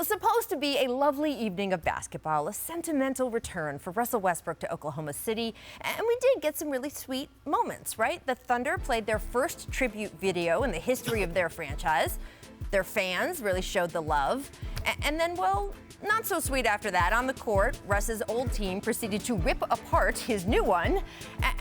was supposed to be a lovely evening of basketball, a sentimental return for Russell Westbrook to Oklahoma City, and we did get some really sweet moments, right? The Thunder played their first tribute video in the history of their franchise. Their fans really showed the love, and then, well, not so sweet after that. On the court, Russ's old team proceeded to rip apart his new one.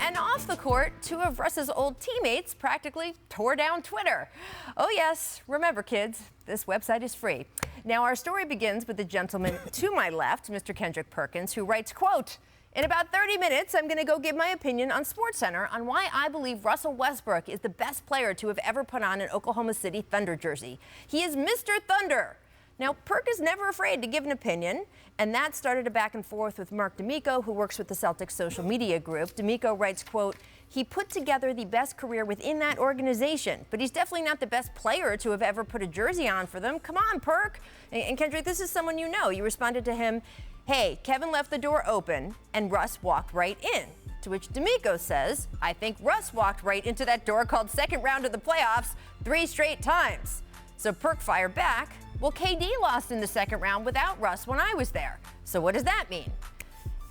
And off the court, two of Russ's old teammates practically tore down Twitter. Oh yes, remember kids, this website is free. Now our story begins with the gentleman to my left, Mr. Kendrick Perkins, who writes, quote, "In about 30 minutes, I'm going to go give my opinion on SportsCenter on why I believe Russell Westbrook is the best player to have ever put on an Oklahoma City Thunder jersey. He is Mr. Thunder." Now, Perk is never afraid to give an opinion, and that started a back and forth with Mark D'Amico, who works with the Celtics social media group. D'Amico writes, quote, "He put together the best career within that organization, but he's definitely not the best player to have ever put a jersey on for them. Come on, Perk." And Kendrick, this is someone you know. You responded to him, "Hey, Kevin left the door open, and Russ walked right in." To which D'Amico says, "I think Russ walked right into that door called second round of the playoffs 3 straight times." So Perk fired back, "Well, KD lost in the second round without Russ when I was there. So what does that mean?"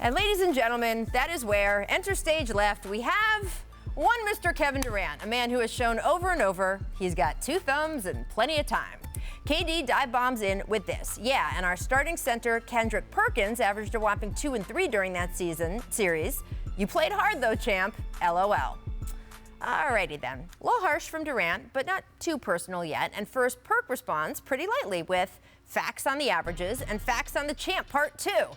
And ladies and gentlemen, that is where, enter stage left, we have one Mr. Kevin Durant, a man who has shown over and over he's got 2 thumbs and plenty of time. KD dive bombs in with this. Yeah, and our starting center, Kendrick Perkins, averaged a whopping 2 and 3 during that series. "You played hard though, champ. LOL." Alrighty then. A little harsh from Durant, but not too personal yet. And first, Perk responds pretty lightly with facts on the averages and facts on the champ part 2.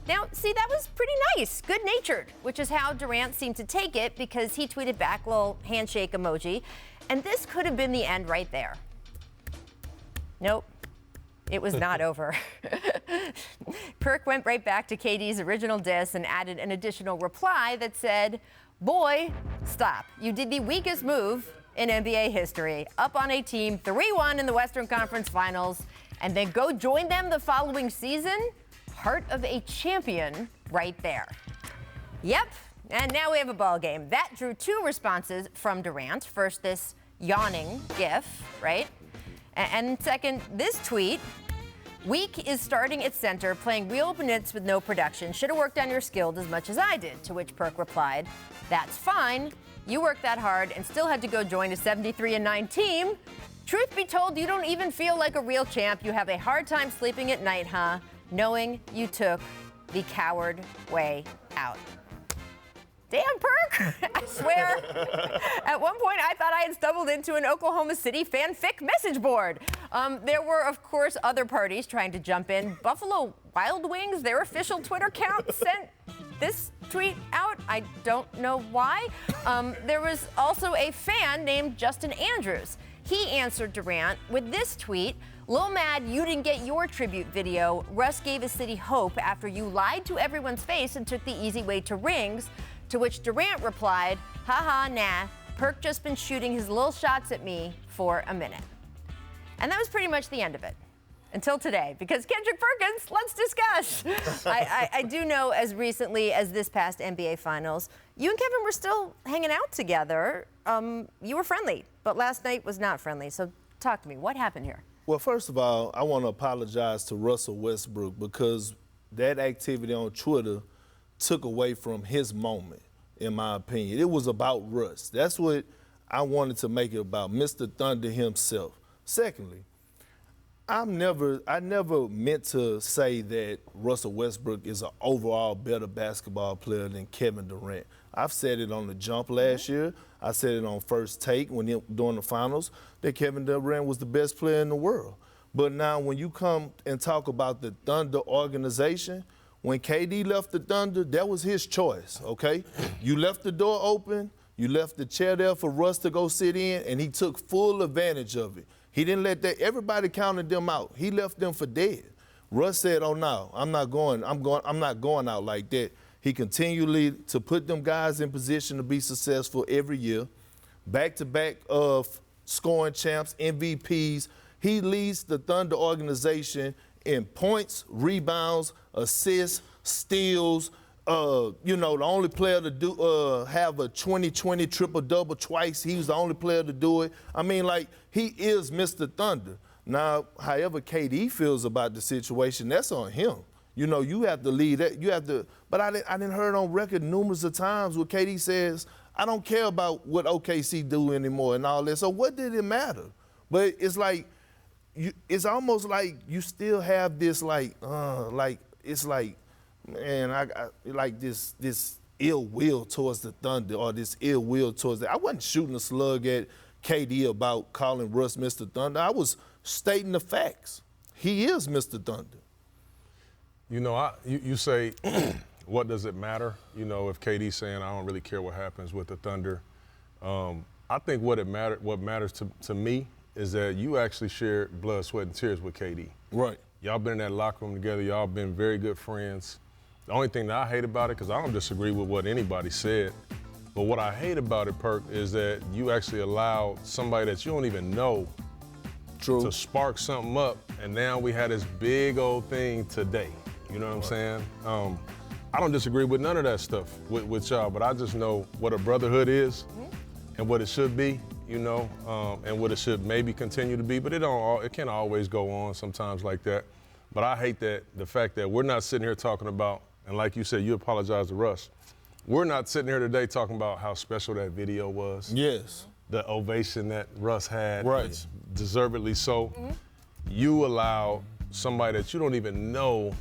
Now, see, that was pretty nice, good-natured, which is how Durant seemed to take it because he tweeted back a little handshake emoji. And this could have been the end right there. Nope. It was not over. Perk went right back to KD's original diss and added an additional reply that said, "Boy, stop. You did the weakest move in NBA history. Up on a team 3-1 in the Western Conference Finals, and then go join them the following season? Heart of a champion right there." Yep, and now we have a ball game. That drew 2 responses from Durant. First, this yawning gif, right? And second, this tweet. "Weak is starting at center, playing real minutes with no production. Should have worked on your skills as much as I did." To which Perk replied, "That's fine. You worked that hard and still had to go join a 73-9 team. Truth be told, you don't even feel like a real champ. You have a hard time sleeping at night, huh? Knowing you took the coward way out." Damn, Perk! I swear. At one point, I thought I had stumbled into an Oklahoma City fanfic message board. There were, of course, other parties trying to jump in. Buffalo Wild Wings, their official Twitter account, sent this tweet out. I don't know why. There was also a fan named Justin Andrews. He answered Durant with this tweet. "Lil mad you didn't get your tribute video. Russ gave his city hope after you lied to everyone's face and took the easy way to rings." To which Durant replied, "Haha, nah. Perk just been shooting his little shots at me for a minute." And that was pretty much the end of it. Until today, because Kendrick Perkins, let's discuss. I do know as recently as this past NBA Finals, you and Kevin were still hanging out together. You were friendly, but last night was not friendly. So talk to me. What happened here? Well, first of all, I want to apologize to Russell Westbrook because that activity on Twitter took away from his moment, in my opinion. It was about Russ. That's what I wanted to make it about, Mr. Thunder himself. Secondly, I never meant to say that Russell Westbrook is an overall better basketball player than Kevin Durant. I've said it on the jump last year. I said it on First Take during the finals that Kevin Durant was the best player in the world. But now when you come and talk about the Thunder organization, when KD left the Thunder, that was his choice, okay? You left the door open, you left the chair there for Russ to go sit in, and he took full advantage of it. He didn't let that, everybody counted them out. He left them for dead. Russ said, "Oh no, I'm not going out like that." He continually to put them guys in position to be successful every year. Back-to-back of scoring champs, MVPs. He leads the Thunder organization in points, rebounds, assists, steals. The only player to have a 20-20 triple-double twice. He was the only player to do it. I mean, like, he is Mr. Thunder. Now, however KD feels about the situation, that's on him. You know, you have to lead that. You have to. But I didn't heard on record numerous of times where KD says, "I don't care about what OKC do anymore and all that." So what did it matter? But it's like, it's almost like you still have this it's like, man, I like this ill will towards the Thunder or this ill will towards I wasn't shooting a slug at KD about calling Russ Mr. Thunder. I was stating the facts. He is Mr. Thunder. You know, you say, what does it matter? You know, if KD's saying, I don't really care what happens with the Thunder. I think what matters to me is that you actually shared blood, sweat, and tears with KD. Right. Y'all been in that locker room together. Y'all been very good friends. The only thing that I hate about it, because I don't disagree with what anybody said, but what I hate about it, Perk, is that you actually allowed somebody that you don't even know to spark something up, and now we had this big old thing today. You know what I'm saying? I don't disagree with none of that stuff with y'all, but I just know what a brotherhood is and what it should be, you know, and what it should maybe continue to be, but it can't always go on sometimes like that. But I hate that the fact that we're not sitting here talking about, and like you said, you apologize to Russ. We're not sitting here today talking about how special that video was. Yes. The ovation that Russ had, right. Deservedly so. You allow somebody that you don't even know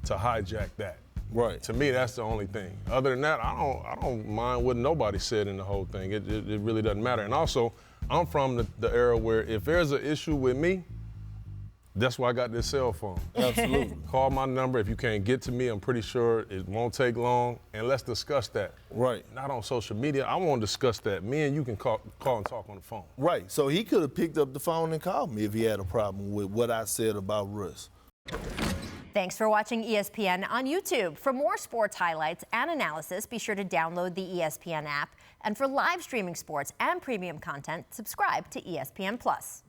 to hijack that. Right. To me, that's the only thing. Other than that, I don't mind what nobody said in the whole thing. It really doesn't matter. And also, I'm from the era where if there's an issue with me, that's why I got this cell phone. Absolutely. Call my number. If you can't get to me, I'm pretty sure it won't take long. And let's discuss that. Right. Not on social media. I want to discuss that. Me and you can call and talk on the phone. Right. So he could have picked up the phone and called me if he had a problem with what I said about Russ. Thanks for watching ESPN on YouTube. For more sports highlights and analysis, be sure to download the ESPN app. And for live streaming sports and premium content, subscribe to ESPN+.